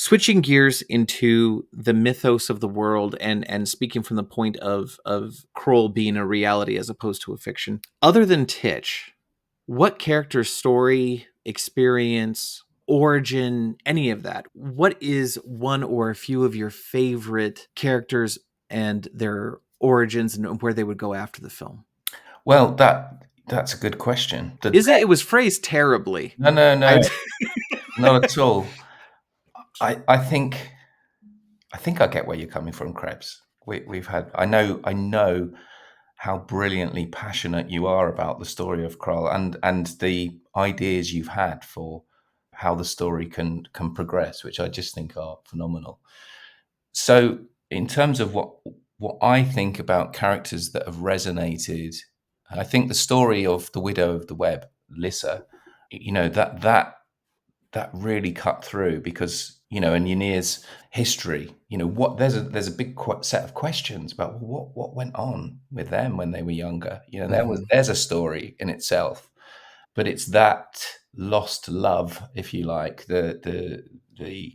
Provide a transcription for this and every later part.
Switching gears into the mythos of the world and speaking from the point of Krull being a reality as opposed to a fiction. Other than Titch, what character story, experience, origin, any of that, what is one or a few of your favorite characters and their origins and where they would go after the film? Well, that's a good question. It was phrased terribly. No, not at all. I think I get where you're coming from, Krebs. I know how brilliantly passionate you are about the story of Krull and the ideas you've had for how the story can progress, which I just think are phenomenal. So, in terms of what I think about characters that have resonated, I think the story of the Widow of the Web, Lissa, that really cut through because in Ynyr's history, there's a big set of questions about what went on with them when they were younger. There's a story in itself, but it's that lost love, if you like, the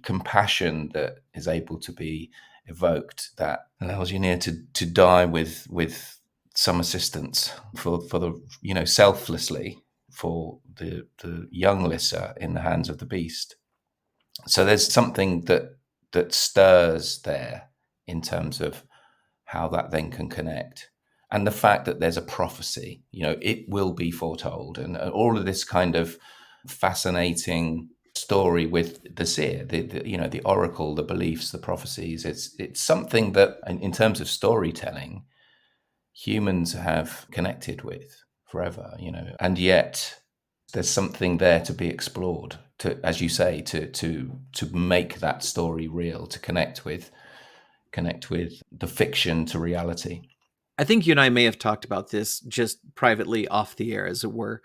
compassion that is able to be evoked that allows Ynyr to die with some assistance for the selflessly for the young Lissa in the hands of the beast. So there's something that stirs there in terms of how that then can connect. And the fact that there's a prophecy, it will be foretold, and all of this kind of fascinating story with the seer, the oracle, the beliefs, the prophecies. It's something that, in terms of storytelling, humans have connected with forever, and yet there's something there to be explored, to, as you say, to make that story real, to connect with the fiction to reality. I think you and I may have talked about this just privately off the air, as it were,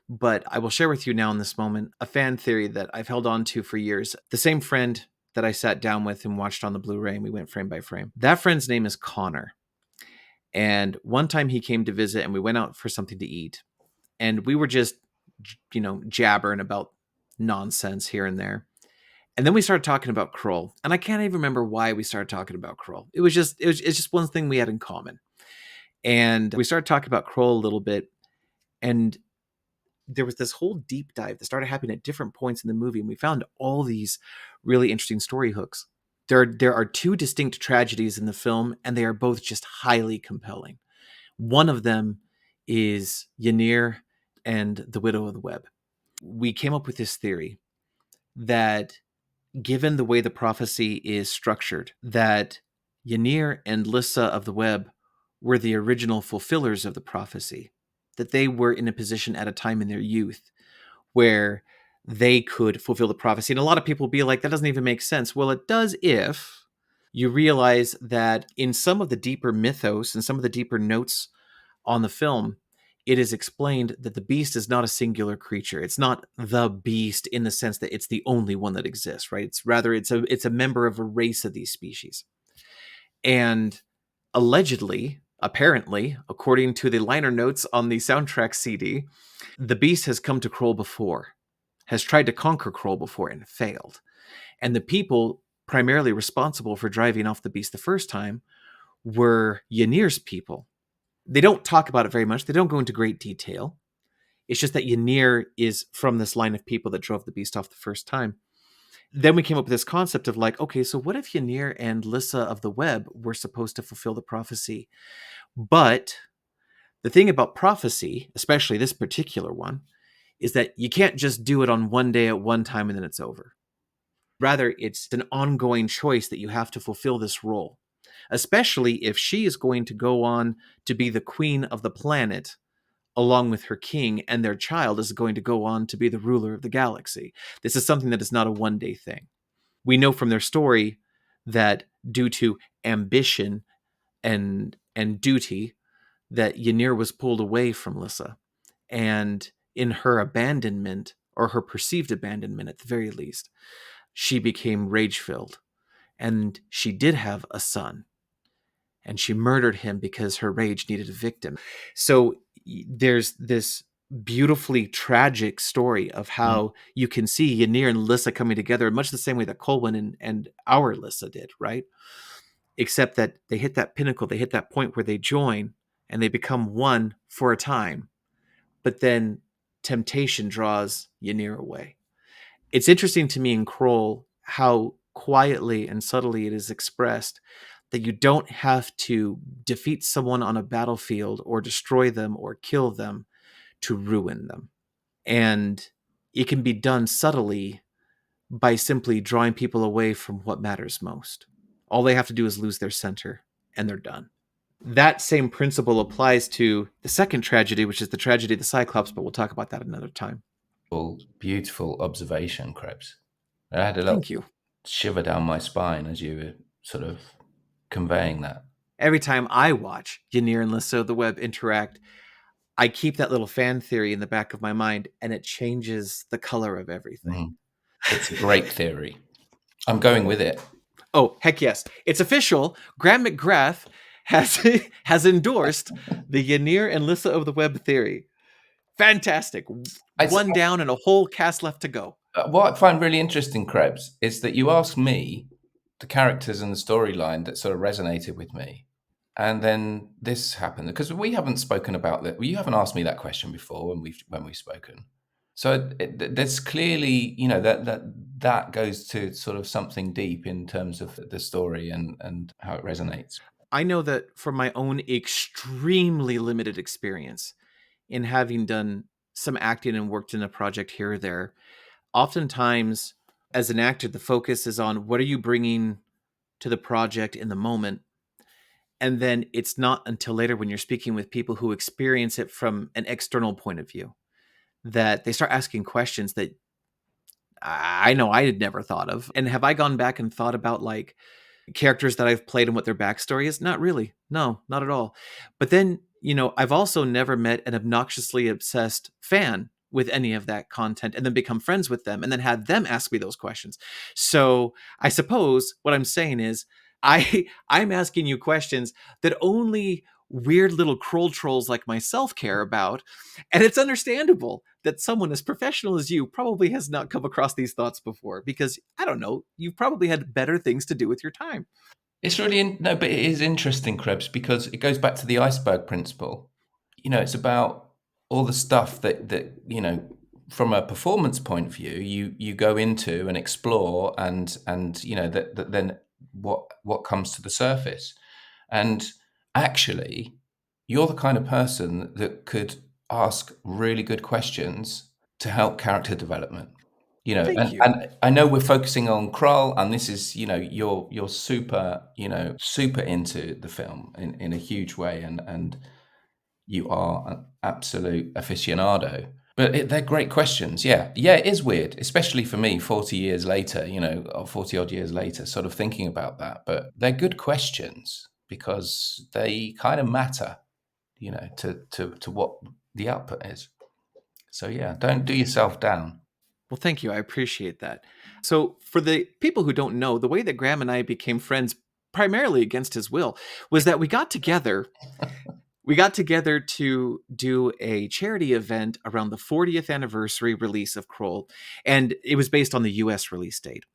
but I will share with you now in this moment a fan theory that I've held on to for years. The same friend that I sat down with and watched on the Blu-ray, and we went frame by frame. That friend's name is Connor. And one time he came to visit and we went out for something to eat. And we were just, jabbering about nonsense here and there. And then we started talking about Krull. And I can't even remember why we started talking about Krull. It's just one thing we had in common. And we started talking about Krull a little bit. And there was this whole deep dive that started happening at different points in the movie. And we found all these really interesting story hooks. There are two distinct tragedies in the film, and they are both just highly compelling. One of them is Ynyr and the Widow of the Web. We came up with this theory that, given the way the prophecy is structured, that Ynyr and Lissa of the Web were the original fulfillers of the prophecy, that they were in a position at a time in their youth where they could fulfill the prophecy. And a lot of people will be like, that doesn't even make sense. Well, it does if you realize that in some of the deeper mythos and some of the deeper notes on the film, it is explained that the beast is not a singular creature. It's not the beast in the sense that it's the only one that exists, right? It's rather, it's a member of a race of these species. And allegedly, apparently, according to the liner notes on the soundtrack CD, the beast has come to Krull before, has tried to conquer Krull before and failed. And the people primarily responsible for driving off the beast the first time were Ynyr's people. They don't talk about it very much. They don't go into great detail. It's just that Ynyr is from this line of people that drove the beast off the first time. Then we came up with this concept of like, okay, so what if Ynyr and Lissa of the Web were supposed to fulfill the prophecy? But the thing about prophecy, especially this particular one, is that you can't just do it on one day at one time and then it's over. Rather, it's an ongoing choice that you have to fulfill this role, especially if she is going to go on to be the queen of the planet along with her king, and their child is going to go on to be the ruler of the galaxy. This is something that is not a one-day thing. We know from their story that due to ambition and duty, that Ynyr was pulled away from Lissa. And in her abandonment, or her perceived abandonment at the very least, she became rage-filled. And she did have a son. And she murdered him because her rage needed a victim. So there's this beautifully tragic story of how you can see Ynyr and Lyssa coming together in much the same way that Colwyn and our Lyssa did, right? Except that they hit that pinnacle, they hit that point where they join and they become one for a time. But then temptation draws Ynyr away. It's interesting to me in Krull how quietly and subtly it is expressed that you don't have to defeat someone on a battlefield or destroy them or kill them to ruin them. And it can be done subtly by simply drawing people away from what matters most. All they have to do is lose their center and they're done. That same principle applies to the second tragedy, which is the tragedy of the Cyclops, but we'll talk about that another time. Beautiful observation, Krebs. I had a little Thank you. shiver down my spine as you were sort of conveying that. Every time I watch Ynyr and Lyssa of the Web interact, I keep that little fan theory in the back of my mind, and it changes the color of everything. It's a great theory. I'm going with it. Oh, heck yes. It's official. Graham McGrath has endorsed the Ynyr and Lyssa of the Web theory. Fantastic. One down and a whole cast left to go. What I find really interesting, Krebs, is that you asked me the characters and the storyline that sort of resonated with me. And then this happened because we haven't spoken about that. You haven't asked me that question before when we've spoken. So there's clearly, that goes to sort of something deep in terms of the story and how it resonates. I know that from my own extremely limited experience in having done some acting and worked in a project here or there, oftentimes as an actor, the focus is on what are you bringing to the project in the moment. And then it's not until later when you're speaking with people who experience it from an external point of view that they start asking questions that I know I had never thought of. And have I gone back and thought about like characters that I've played and what their backstory is? Not really. No, not at all. But then, I've also never met an obnoxiously obsessed fan with any of that content and then become friends with them and then had them ask me those questions. So I suppose what I'm saying is I'm asking you questions that only weird little Krull trolls like myself care about. And it's understandable that someone as professional as you probably has not come across these thoughts before because, I don't know, you've probably had better things to do with your time. It's really, but it is interesting, Krebs, because it goes back to the iceberg principle. It's about all the stuff that from a performance point of view, you go into and explore and that then what comes to the surface. And actually, you're the kind of person that could ask really good questions to help character development. Thank you. And I know we're focusing on Krull, and this is, you're super, super into the film in a huge way, and you are an absolute aficionado. But they're great questions. Yeah, it is weird, especially for me, 40 years later, or 40 odd years later, sort of thinking about that. But they're good questions because they kind of matter, to what the output is. So yeah, don't do yourself down. Well, thank you. I appreciate that. So for the people who don't know, the way that Graham and I became friends, primarily against his will, was that we got together to do a charity event around the 40th anniversary release of Krull, and it was based on the US release date.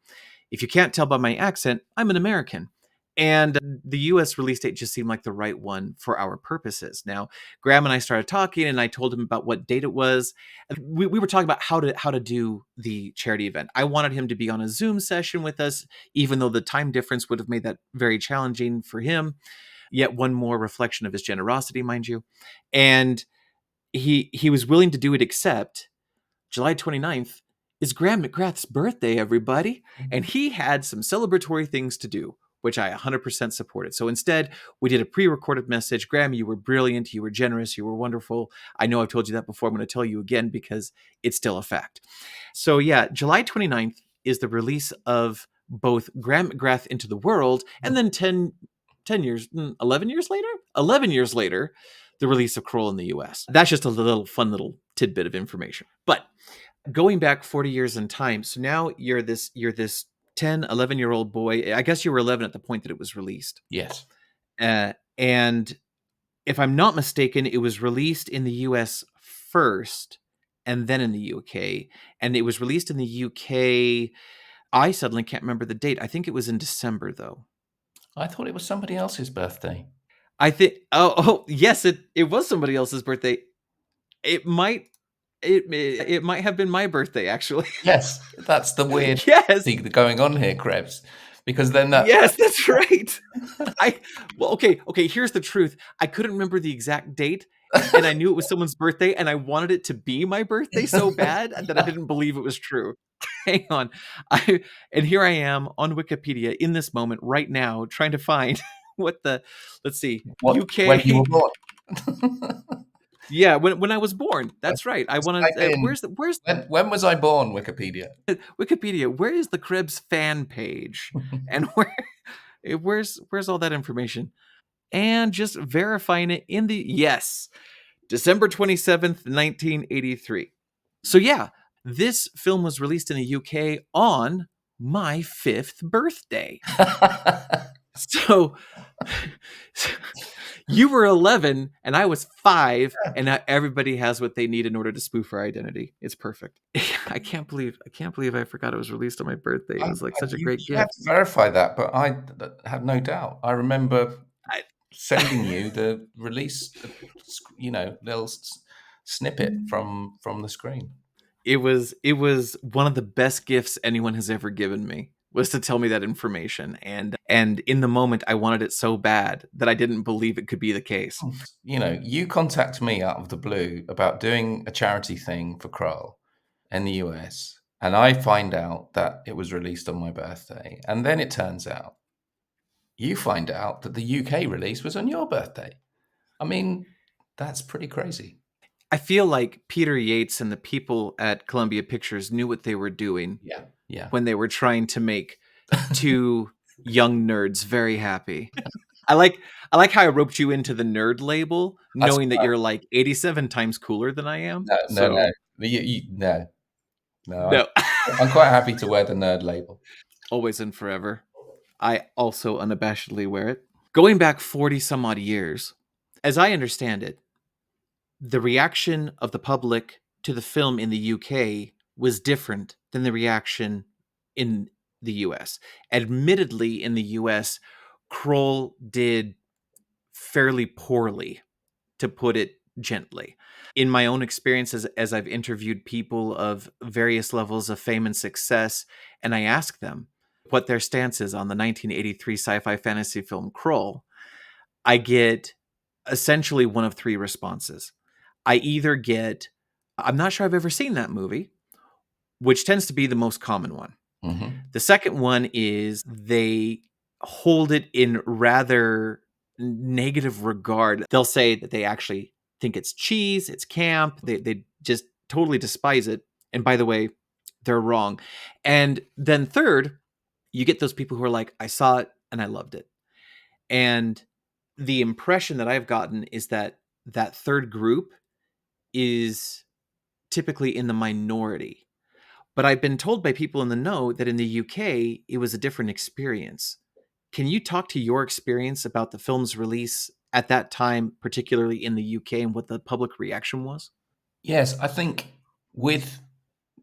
If you can't tell by my accent, I'm an American. And the US release date just seemed like the right one for our purposes. Now, Graham and I started talking, and I told him about what date it was. We were talking about how to do the charity event. I wanted him to be on a Zoom session with us, even though the time difference would have made that very challenging for him. Yet one more reflection of his generosity, mind you. And he was willing to do it, except July 29th is Graham McGrath's birthday, everybody. And he had some celebratory things to do, which I 100% supported. So instead, we did a pre-recorded message. Graham, you were brilliant. You were generous. You were wonderful. I know I've told you that before. I'm going to tell you again because it's still a fact. So yeah, July 29th is the release of both Graham McGrath Into the World, and then 11 years later, the release of Krull in the US. That's just a fun little tidbit of information. But going back 40 years in time, so now you're this 10, 11-year-old boy. I guess you were 11 at the point that it was released. Yes. And if I'm not mistaken, it was released in the US first and then in the UK. And it was released in the UK. I suddenly can't remember the date. I think it was in December, though. I thought it was somebody else's birthday. I think. Oh, yes, it was somebody else's birthday. It might have been my birthday, actually. Yes, that's the weird Yes, thing going on here, Krebs. Because then that. yes, that's right. Okay. Here's the truth. I couldn't remember the exact date, and I knew it was someone's birthday, and I wanted it to be my birthday so bad that I didn't believe it was true. Hang on, and here I am on Wikipedia in this moment right now, trying to find what the. Let's see, UK. When you were born. Yeah, when I was born. That's right. I want to. Where's when was I born? Wikipedia. Wikipedia? Where is the Krebs fan page? And where's all that information? And just verifying it in the yes, December 27th, 1983. So yeah, this film was released in the UK on my 5th birthday. So you were 11 and I was 5, and now everybody has what they need in order to spoof our identity. It's perfect. I can't believe I forgot it was released on my birthday. It was like such a great gift. You have to verify that, but I have no doubt. I remember sending you the release, little snippet from the screen. It was one of the best gifts anyone has ever given me, was to tell me that information. And in the moment, I wanted it so bad that I didn't believe it could be the case. You contact me out of the blue about doing a charity thing for Krull in the US, and I find out that it was released on my birthday. And then it turns out you find out that the UK release was on your birthday. I mean, that's pretty crazy. I feel like Peter Yates and the people at Columbia Pictures knew what they were doing. Yeah. When they were trying to make two young nerds very happy. I like how I roped you into the nerd label, knowing that you're like 87 times cooler than I am. No. I'm quite happy to wear the nerd label. Always and forever. I also unabashedly wear it. Going back 40 some odd years, as I understand it, the reaction of the public to the film in the UK was different than the reaction in the US. Admittedly, in the US, Krull did fairly poorly, to put it gently. In my own experiences, as I've interviewed people of various levels of fame and success, and I ask them what their stance is on the 1983 sci-fi fantasy film Krull, I get essentially one of 3 responses. I either get, I'm not sure I've ever seen that movie, which tends to be the most common one. Mm-hmm. The second one is they hold it in rather negative regard. They'll say that they actually think it's cheese, it's camp, they just totally despise it. And by the way, they're wrong. And then third, you get those people who are like, I saw it and I loved it. And the impression that I've gotten is that that third group is typically in the minority. But I've been told by people in the know that in the UK, it was a different experience. Can you talk to your experience about the film's release at that time, particularly in the UK, and what the public reaction was? Yes, I think with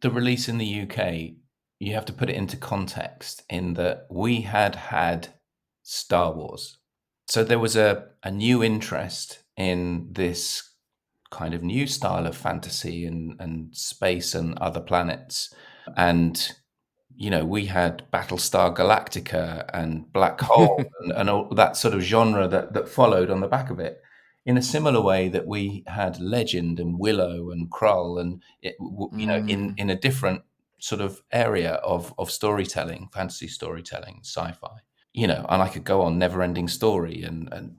the release in the UK, you have to put it into context in that we had Star Wars. So there was a new interest in this kind of new style of fantasy and space and other planets. And, we had Battlestar Galactica and Black Hole and all that sort of genre that followed on the back of it, in a similar way that we had Legend and Willow and Krull and, in a different sort of area of storytelling, fantasy storytelling, sci-fi. And I could go on, Never-Ending Story and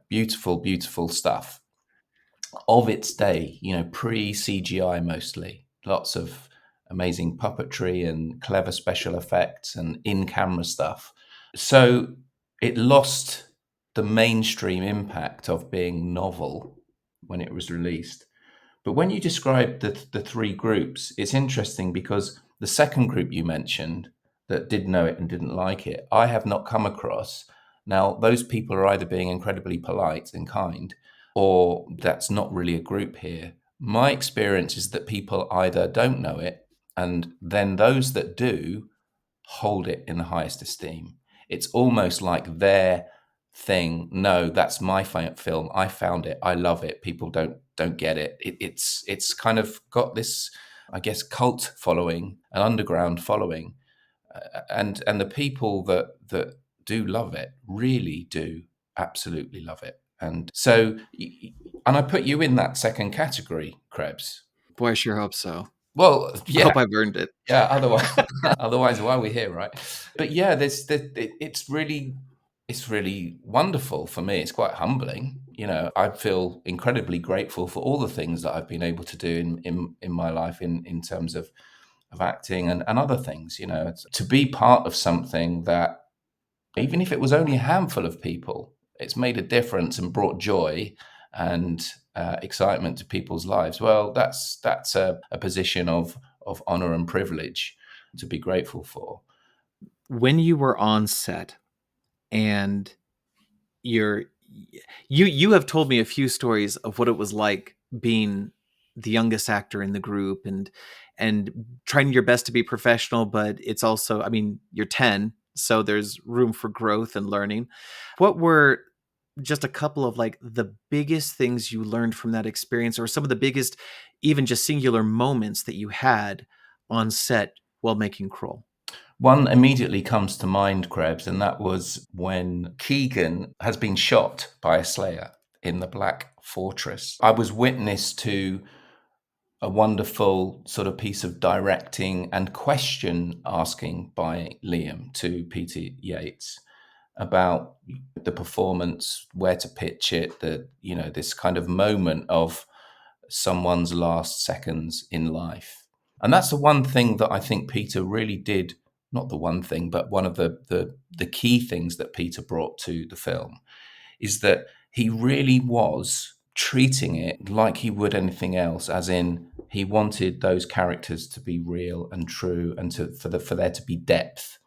beautiful, beautiful stuff of its day, pre-CGI mostly, lots of amazing puppetry and clever special effects and in-camera stuff. So it lost the mainstream impact of being novel when it was released. But when you describe the 3 groups, it's interesting because the second group you mentioned that did know it and didn't like it, I have not come across. Now, those people are either being incredibly polite and kind, or that's not really a group here. My experience is that people either don't know it, and then those that do hold it in the highest esteem. It's almost like their thing. No, that's my film. I found it. I love it. People don't get it. It's kind of got this, I guess, cult following, an underground following, and the people that do love it really do absolutely love it. And so, and I put you in that second category, Krebs. Boy, I sure hope so. Well, I yeah, hope I've earned it. yeah. Otherwise, why are we here, right? But yeah, it's really wonderful for me. It's quite humbling. I feel incredibly grateful for all the things that I've been able to do in my life in terms of acting and other things. To be part of something that, even if it was only a handful of people, it's made a difference and brought joy and excitement to people's lives. Well, that's a position of honor and privilege to be grateful for. When you were on set and you have told me a few stories of what it was like being the youngest actor in the group and trying your best to be professional, but it's also, I mean, you're 10, so there's room for growth and learning. What were just a couple of like the biggest things you learned from that experience, or some of the biggest, even just singular moments that you had on set while making Krull? One immediately comes to mind, Krebs, and that was when Keegan has been shot by a slayer in the Black Fortress. I was witness to a wonderful sort of piece of directing and question asking by Liam to Peter Yates about the performance, where to pitch it, this kind of moment of someone's last seconds in life. And that's the one thing that I think Peter really did, not the one thing, but one of the key things that Peter brought to the film is that he really was treating it like he would anything else, as in he wanted those characters to be real and true and for there to be depth.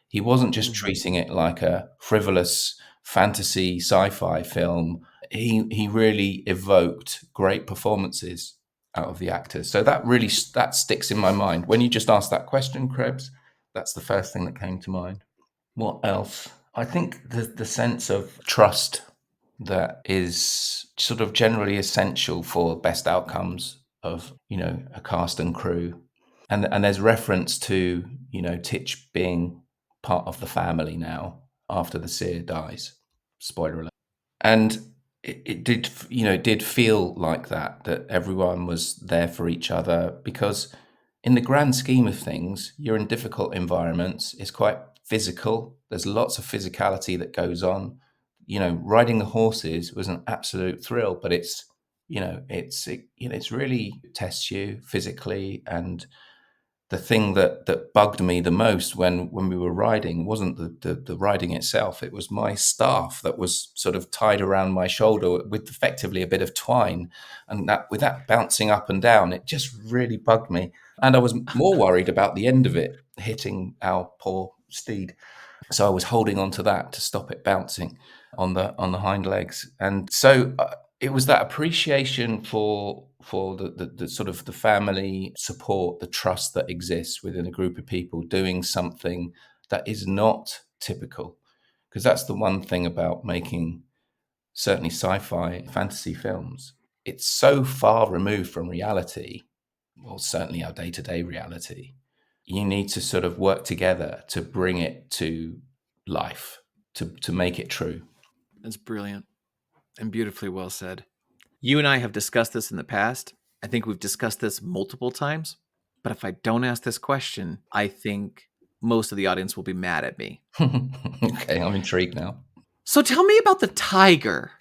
He wasn't just treating it like a frivolous fantasy sci-fi film. He really evoked great performances out of the actors. So that sticks in my mind. When you just asked that question, Krebs, that's the first thing that came to mind. What else? I think the sense of trust that is sort of generally essential for best outcomes of a cast and crew, and there's reference to Titch being part of the family now after the seer dies. Spoiler alert. And it did feel like that everyone was there for each other, because in the grand scheme of things, you're in difficult environments. It's quite physical. There's lots of physicality that goes on. Riding the horses was an absolute thrill, but it's really tests you physically. And the thing that bugged me the most when we were riding wasn't the riding itself. It was my staff that was sort of tied around my shoulder with effectively a bit of twine, and that with that bouncing up and down, it just really bugged me. And I was more worried about the end of it hitting our poor steed. So I was holding on to that to stop it bouncing on the hind legs. And so it was that appreciation for the sort of the family support, the trust that exists within a group of people doing something that is not typical. Because that's the one thing about making certainly sci-fi fantasy films. It's so far removed from reality, well, certainly our day-to-day reality. You need to sort of work together to bring it to life, to make it true. That's brilliant and beautifully well said. You and I have discussed this in the past. I think we've discussed this multiple times. But if I don't ask this question, I think most of the audience will be mad at me. Okay, I'm intrigued now. So tell me about the tiger.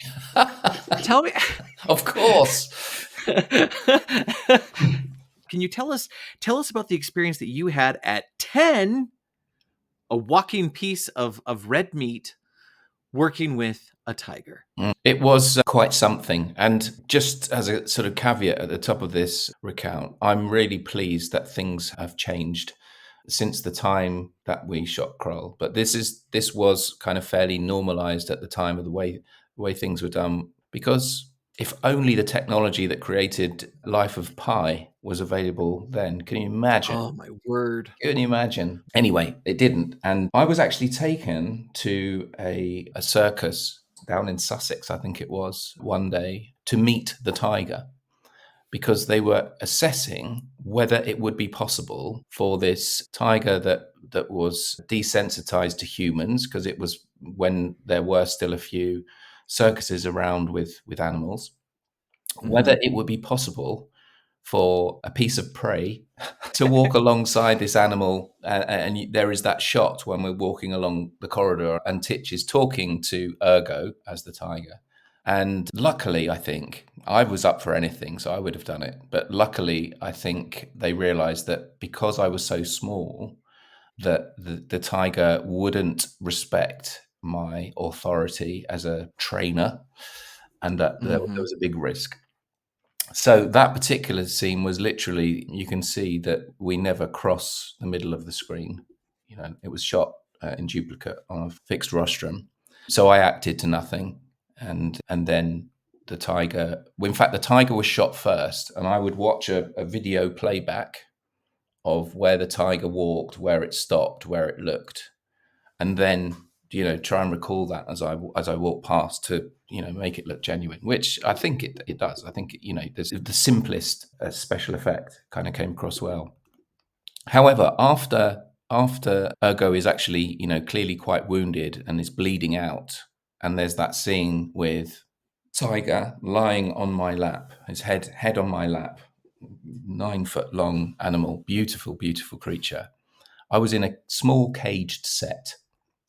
Tell me. Of course. Can you tell us about the experience that you had at 10, a walking piece of red meat, working with a tiger? It was quite something. And just as a sort of caveat at the top of this recount, I'm really pleased that things have changed since the time that we shot Krull. But this was kind of fairly normalized at the time of the way things were done, because If only the technology that created Life of Pi was available then. Can you imagine? Oh my word. Can you imagine? Anyway, it didn't. And I was actually taken to a circus down in Sussex, I think it was, one day to meet the tiger, because they were assessing whether it would be possible for this tiger that was desensitized to humans, because it was when there were still a few circuses around with animals, whether it would be possible for a piece of prey to walk alongside this animal. And there is that shot when we're walking along the corridor and Titch is talking to Ergo as the tiger. And luckily, I think I was up for anything, so I would have done it. But luckily, I think they realized that because I was so small, that the tiger wouldn't respect my authority as a trainer, and that there was a big risk. So that particular scene was literally, you can see that we never cross the middle of the screen. You know, it was shot in duplicate on a fixed rostrum. So I acted to nothing, and then the tiger. Well, in fact, the tiger was shot first, and I would watch a video playback of where the tiger walked, where it stopped, where it looked, and then try and recall that as I walk past to make it look genuine, which I think it does. I think the simplest special effect kind of came across well. However, after Ergo is actually clearly quite wounded and is bleeding out, and there's that scene with Tiger lying on my lap, his head on my lap, 9 foot long animal, beautiful creature. I was in a small caged set,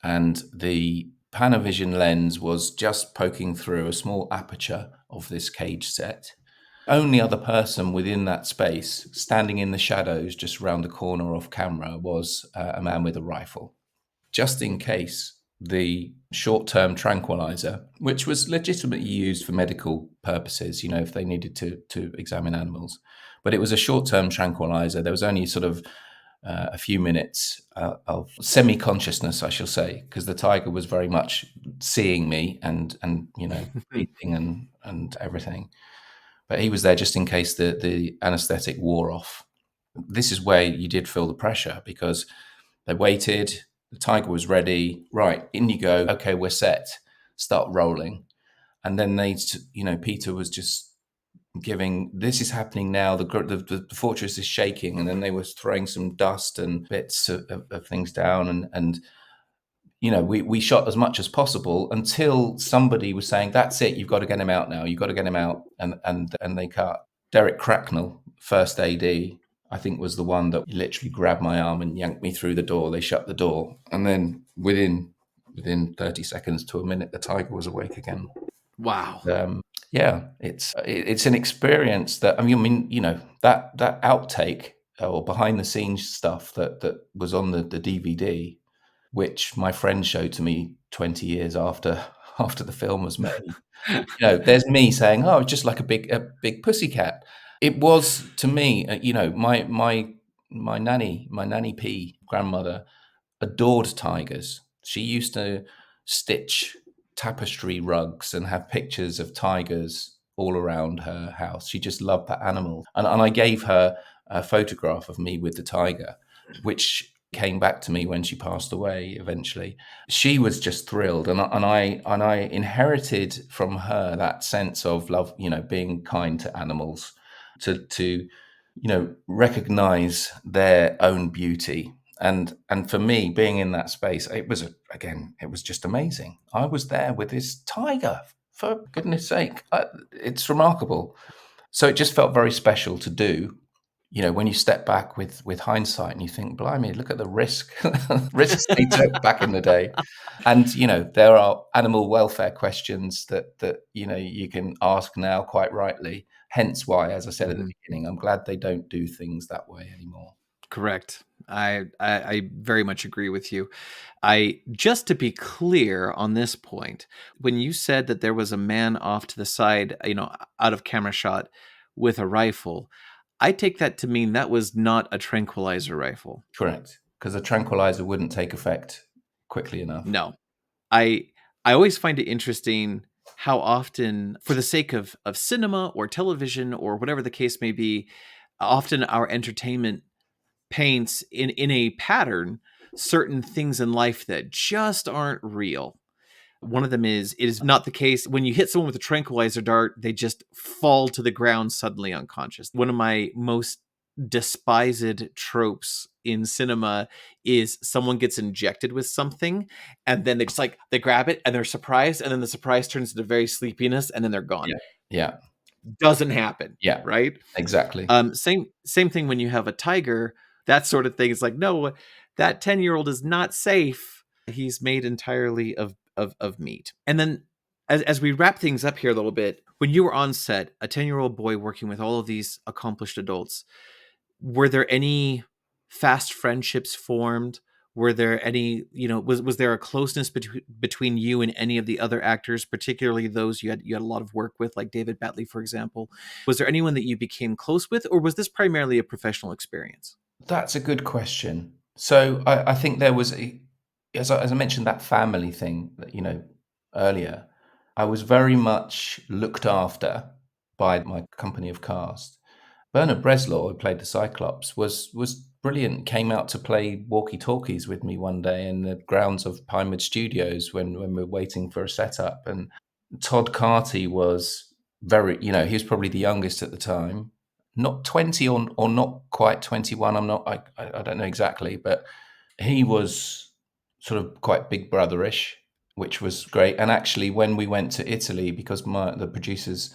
and the Panavision lens was just poking through a small aperture of this cage set. Only other person within that space, standing in the shadows just round the corner off camera, was a man with a rifle. Just in case the short-term tranquilizer, which was legitimately used for medical purposes, if they needed to examine animals, but it was a short-term tranquilizer. There was only sort of a few minutes of semi-consciousness, I shall say, because the tiger was very much seeing me and breathing and everything. But he was there just in case the anesthetic wore off. This is where you did feel the pressure, because they waited, the tiger was ready, right, in you go, okay, we're set, start rolling. And then Peter was just giving, this is happening now, the fortress is shaking, and then they were throwing some dust and bits of things down, and we shot as much as possible until somebody was saying, that's it, you've got to get him out now, you've got to get him out, and they cut. Derek Cracknell, first AD, I think, was the one that literally grabbed my arm and yanked me through the door. They shut the door, and then within 30 seconds to a minute, the tiger was awake again. Wow. Yeah, it's an experience that, that outtake or behind the scenes stuff that was on the DVD, which my friend showed to me 20 years after the film was made. There's me saying, "Oh, it's just like a big pussycat." It was to me, my nanny P, grandmother, adored tigers. She used to stitch tapestry rugs and have pictures of tigers all around her house. She just loved that animal. And I gave her a photograph of me with the tiger, which came back to me when she passed away eventually. She was just thrilled. And I inherited from her that sense of love, being kind to animals, to recognize their own beauty. And for me, being in that space, it was just amazing. I was there with this tiger, for goodness sake. It's remarkable. So it just felt very special to do. When you step back with hindsight and you think, blimey, look at the risks they took back in the day. And, there are animal welfare questions that you can ask now, quite rightly. Hence why, as I said at the beginning, I'm glad they don't do things that way anymore. Correct. I very much agree with you. Just to be clear on this point, when you said that there was a man off to the side, out of camera shot with a rifle, I take that to mean that was not a tranquilizer rifle. Correct. Because a tranquilizer wouldn't take effect quickly enough. No. I always find it interesting how often, for the sake of cinema or television or whatever the case may be, often our entertainment paints in a pattern certain things in life that just aren't real. One of them is, it is not the case when you hit someone with a tranquilizer dart, they just fall to the ground suddenly unconscious. One of my most despised tropes in cinema is someone gets injected with something and then they just like they grab it and they're surprised, and then the surprise turns into very sleepiness and then they're gone. Yeah. Yeah. Doesn't happen, Yeah. right? Exactly. Same thing when you have a tiger, that sort of thing. It's like, no, that 10-year-old is not safe. He's made entirely of meat. And then as we wrap things up here a little bit, when you were on set, a 10-year-old boy working with all of these accomplished adults, were there any fast friendships formed? Were there any, was there a closeness between you and any of the other actors, particularly those you had a lot of work with, like David Batley, for example? Was there anyone that you became close with, or was this primarily a professional experience? That's a good question. So I think there was, as I mentioned, that family thing that, earlier, I was very much looked after by my company of cast. Bernard Bresslaw, who played the Cyclops, was brilliant. Came out to play walkie-talkies with me one day in the grounds of Pinewood Studios when we were waiting for a setup. And Todd Carty was very, he was probably the youngest at the time, not 20 or not quite 21. I don't know exactly, but he was sort of quite big brotherish, which was great. And actually, when we went to Italy, because the producers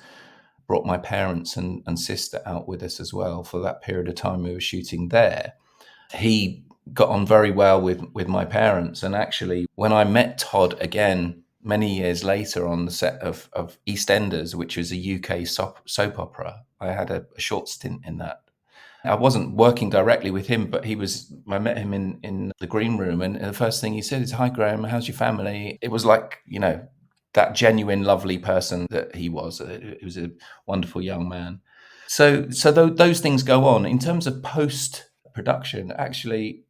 brought my parents and sister out with us as well for that period of time we were shooting there, he got on very well with my parents. And actually, when I met Todd again many years later on the set of EastEnders, which was a UK soap opera, I had a short stint in that. I wasn't working directly with him, but I met him in the green room, and the first thing he said is, "Hi, Graham, how's your family?" It was like, that genuine, lovely person that he was. He was a wonderful young man. So those things go on. In terms of post-production, actually,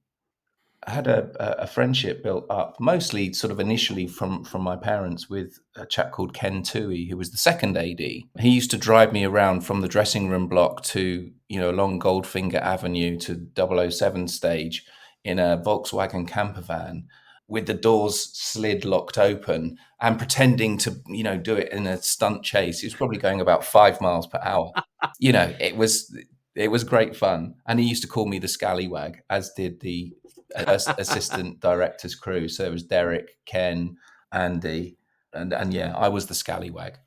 I had a friendship built up, mostly sort of initially from my parents, with a chap called Ken Toohey, who was the second AD. He used to drive me around from the dressing room block to, along Goldfinger Avenue to 007 stage in a Volkswagen camper van with the doors slid locked open and pretending to, do it in a stunt chase. He was probably going about 5 miles per hour. It was great fun. And he used to call me the scallywag, as did the assistant director's crew. So it was Derek, Ken, Andy, and yeah, I was the scallywag.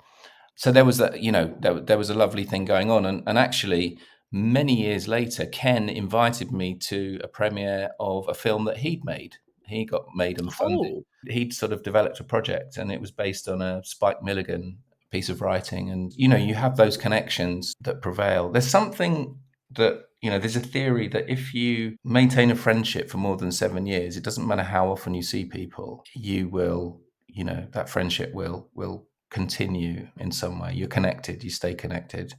So there was there was a lovely thing going on. And actually, many years later, Ken invited me to a premiere of a film that he'd made. He got made and funded. Oh, He'd sort of developed a project, and it was based on a Spike Milligan piece of writing. And, you have those connections that prevail. There's something that, there's a theory that if you maintain a friendship for more than 7 years, it doesn't matter how often you see people, you will, that friendship will continue in some way. You're connected, you stay connected.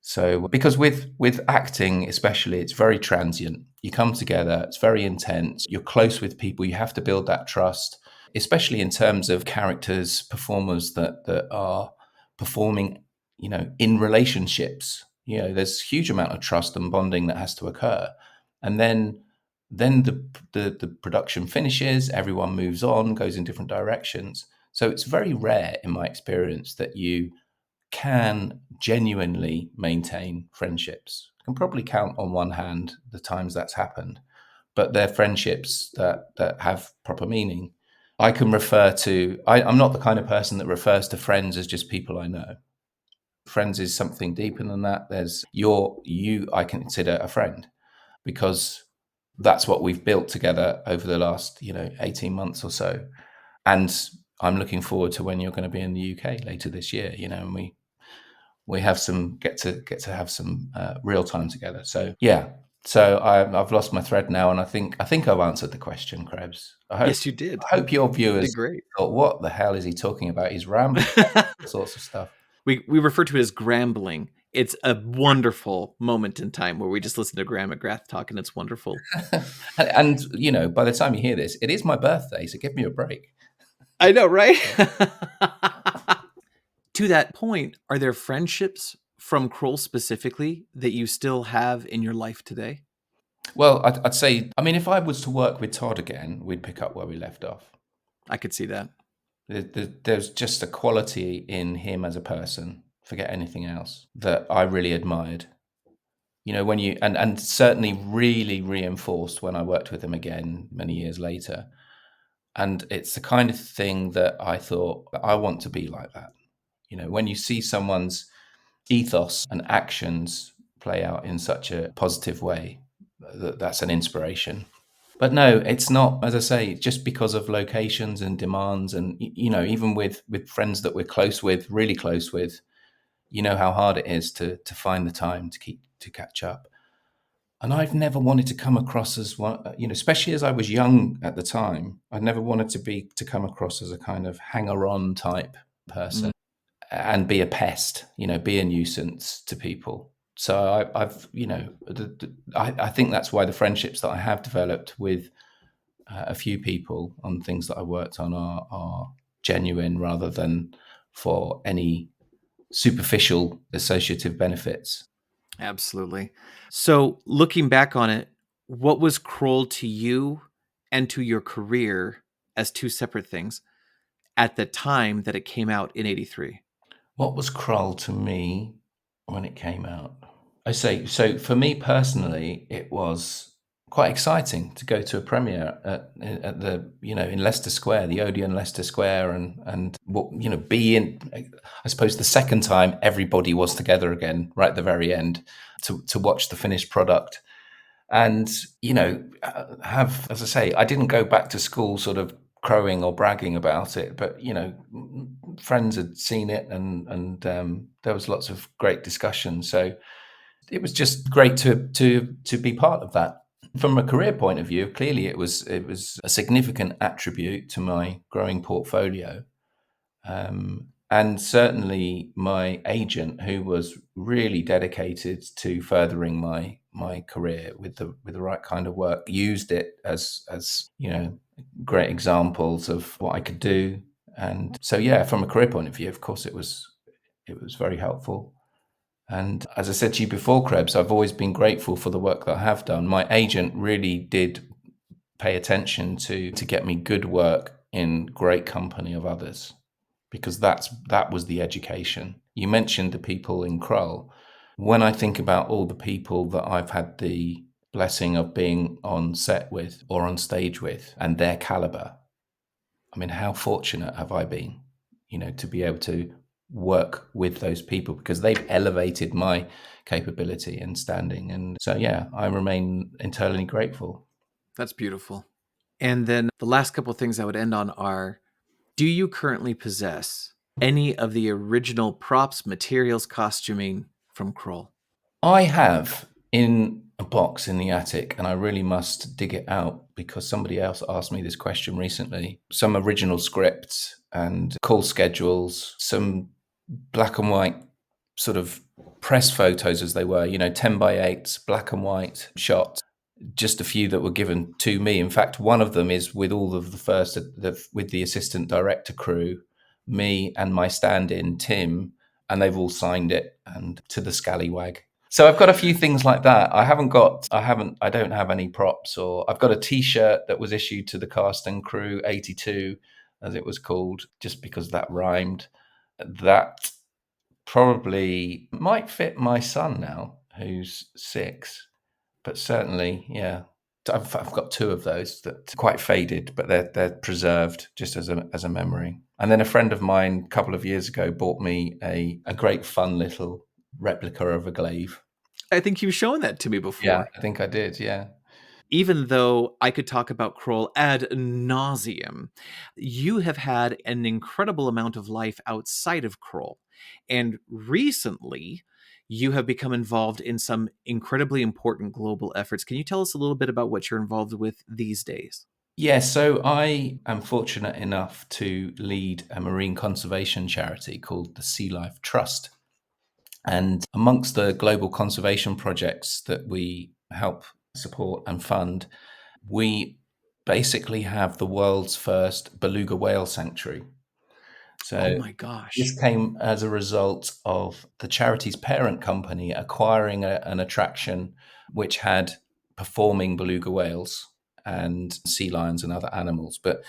So, because with acting especially, it's very transient. You come together, it's very intense. You're close with people. You have to build that trust, especially in terms of characters, performers that are performing, in relationships. There's a huge amount of trust and bonding that has to occur, and then the production finishes. Everyone moves on, goes in different directions. So it's very rare, in my experience, that you can genuinely maintain friendships. I can probably count on one hand the times that's happened, but they're friendships that have proper meaning. I can refer to, I'm not the kind of person that refers to friends as just people I know. Friends is something deeper than that. There's I consider a friend, because that's what we've built together over the last, 18 months or so. And I'm looking forward to when you're going to be in the UK later this year, and we have some get to have some real time together. So yeah. So I've lost my thread now, and I think I've answered the question, Krebs. yes, you did. I hope your You viewers did great. thought, "What the hell is he talking about? He's rambling all sorts of stuff." we refer to it as grambling. It's a wonderful moment in time where we just listen to Graham McGrath talk, and it's wonderful. and by the time you hear this, it is my birthday, so give me a break. I know, right? To that point, are there friendships from Krull specifically that you still have in your life today? Well, I'd say, I mean, if I was to work with Todd again, we'd pick up where we left off. I could see that. There's just a quality in him as a person, forget anything else, that I really admired. You know, when you, and certainly really reinforced when I worked with him again many years later. And it's the kind of thing that I thought, I want to be like that. You know, when you see someone's ethos and actions play out in such a positive way, that's an inspiration. But no, it's not, as I say, just because of locations and demands. And, you know, even with friends that we're close with, really close with, you know how hard it is to find the time to catch up. And I've never wanted to come across as one, you know, especially as I was young at the time, I never wanted to come across as a kind of hanger-on type person and be a pest, you know, be a nuisance to people. So I've, you know, I think that's why the friendships that I have developed with a few people on things that I worked on are genuine rather than for any superficial associative benefits. Absolutely. So, looking back on it, what was Krull to you and to your career as two separate things at the time that it came out in 83? What was Krull to me when it came out? I say, so for me personally, it was quite exciting to go to a premiere at the, you know, in Leicester Square, the Odeon Leicester Square, and you know, be in, I suppose the second time everybody was together again, right at the very end, to watch the finished product. And, you know, have, as I say, I didn't go back to school sort of crowing or bragging about it, but, you know, friends had seen it, and there was lots of great discussion. So it was just great to be part of that. From a career point of view, clearly it was a significant attribute to my growing portfolio. And certainly my agent, who was really dedicated to furthering my career with the right kind of work, used it as you know, great examples of what I could do. And so, yeah, from a career point of view, of course, it was very helpful. And as I said to you before, Krebs, I've always been grateful for the work that I have done. My agent really did pay attention to get me good work in great company of others, because that was the education. You mentioned the people in Krull. When I think about all the people that I've had the blessing of being on set with or on stage with and their caliber, I mean, how fortunate have I been, you know, to be able to work with those people, because they've elevated my capability and standing. And so, yeah, I remain eternally grateful. That's beautiful. And then the last couple of things I would end on are, do you currently possess any of the original props, materials, costuming from Krull? I have in a box in the attic, and I really must dig it out because somebody else asked me this question recently. Some original scripts and call schedules, some black and white sort of press photos as they were, you know, 10 by 8, black and white shots. Just a few that were given to me. In fact, one of them is with all of the first, with the assistant director crew, me and my stand-in Tim, and they've all signed it, and to the scallywag. So I've got a few things like that. I don't have any props, or I've got a T-shirt that was issued to the cast and crew 82, as it was called, just because that rhymed. That probably might fit my son now, who's 6. But certainly, yeah, I've got 2 of those that are quite faded, but they're preserved just as a memory. And then a friend of mine a couple of years ago bought me a great fun little replica of a glaive. I think you've shown that to me before. Yeah, I think I did. Yeah. Even though I could talk about Krull ad nauseum, you have had an incredible amount of life outside of Krull. And recently, you have become involved in some incredibly important global efforts. Can you tell us a little bit about what you're involved with these days? Yeah, so I am fortunate enough to lead a marine conservation charity called the Sea Life Trust. And amongst the global conservation projects that we help support and fund, we basically have the world's first beluga whale sanctuary. So Oh my gosh. this came as a result of the charity's parent company acquiring an attraction which had performing beluga whales and sea lions and other animals. But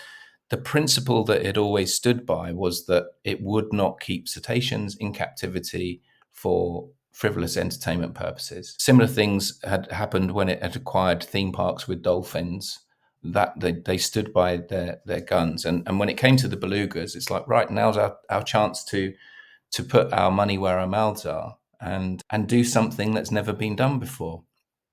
the principle that it always stood by was that it would not keep cetaceans in captivity for frivolous entertainment purposes. Similar things had happened when it had acquired theme parks with dolphins, that they stood by their guns. And when it came to the belugas, it's like, right, now's our chance to put our money where our mouths are and do something that's never been done before.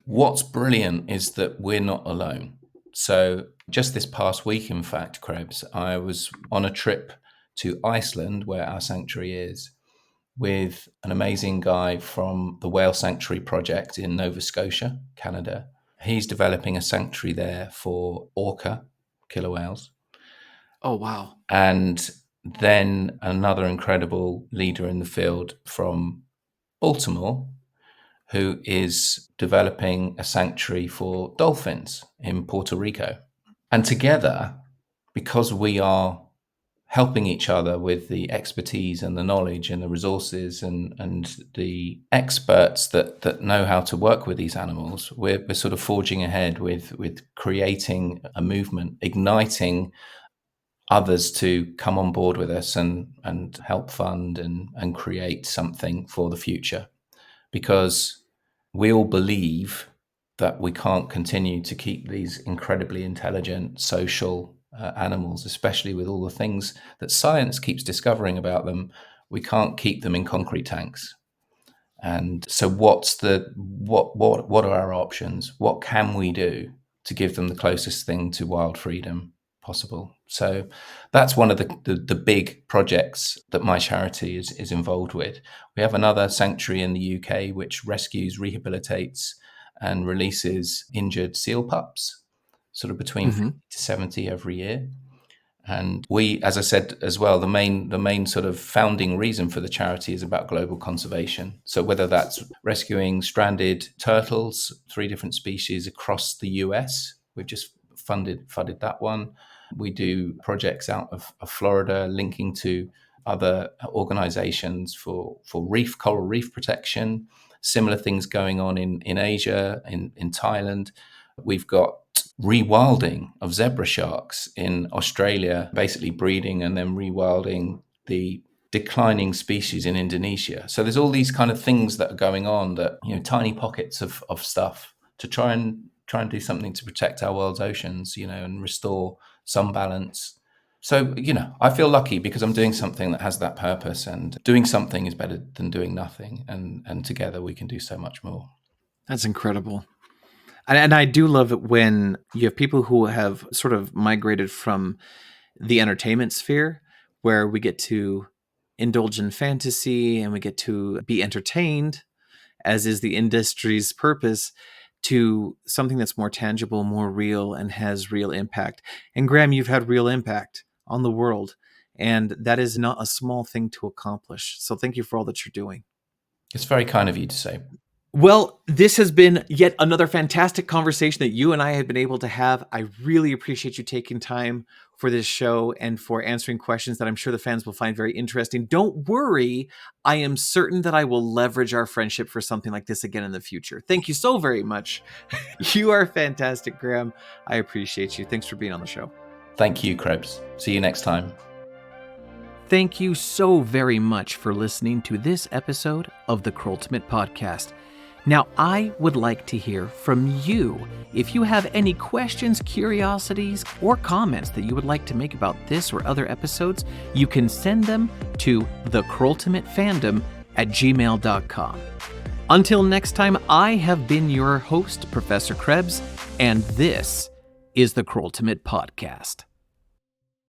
What's brilliant is that we're not alone. So just this past week, in fact, Krebs, I was on a trip to Iceland, where our sanctuary is, with an amazing guy from the Whale Sanctuary Project in Nova Scotia, Canada. He's developing a sanctuary there for orca, killer whales. Oh, wow. And then another incredible leader in the field from Baltimore, who is developing a sanctuary for dolphins in Puerto Rico. And together, because we are helping each other with the expertise and the knowledge and the resources and the experts that know how to work with these animals, we're sort of forging ahead with creating a movement, igniting others to come on board with us and help fund and create something for the future. Because we all believe that we can't continue to keep these incredibly intelligent social animals, especially with all the things that science keeps discovering about them. We can't keep them in concrete tanks. And so what are our options? What can we do to give them the closest thing to wild freedom possible? So that's one of the big projects that my charity is involved with. We have another sanctuary in the UK which rescues, rehabilitates, and releases injured seal pups, sort of between 50 to 70 every year. And we, as I said as well, the main sort of founding reason for the charity is about global conservation. So whether that's rescuing stranded turtles, 3 different species across the US, we've just funded that one. We do projects out of Florida linking to other organizations for coral reef protection, similar things going on in Asia, in Thailand. We've got rewilding of zebra sharks in Australia, basically breeding and then rewilding the declining species in Indonesia. So there's all these kind of things that are going on, that, you know, tiny pockets of stuff to try and do something to protect our world's oceans, you know, and restore some balance. So, you know, I feel lucky because I'm doing something that has that purpose, and doing something is better than doing nothing. And together we can do so much more. That's incredible. And I do love it when you have people who have sort of migrated from the entertainment sphere, where we get to indulge in fantasy and we get to be entertained, as is the industry's purpose, to something that's more tangible, more real, and has real impact. And Graham, you've had real impact on the world, and that is not a small thing to accomplish. So thank you for all that you're doing. It's very kind of you to say. Well, this has been yet another fantastic conversation that you and I have been able to have. I really appreciate you taking time for this show and for answering questions that I'm sure the fans will find very interesting. Don't worry, I am certain that I will leverage our friendship for something like this again in the future. Thank you so very much. You are fantastic, Graham. I appreciate you. Thanks for being on the show. Thank you, Krebs. See you next time. Thank you so very much for listening to this episode of the Krulltimate Podcast. Now, I would like to hear from you. If you have any questions, curiosities, or comments that you would like to make about this or other episodes, you can send them to thekrulltimatefandom@gmail.com. Until next time, I have been your host, Professor Krebs, and this is the Krulltimate Podcast.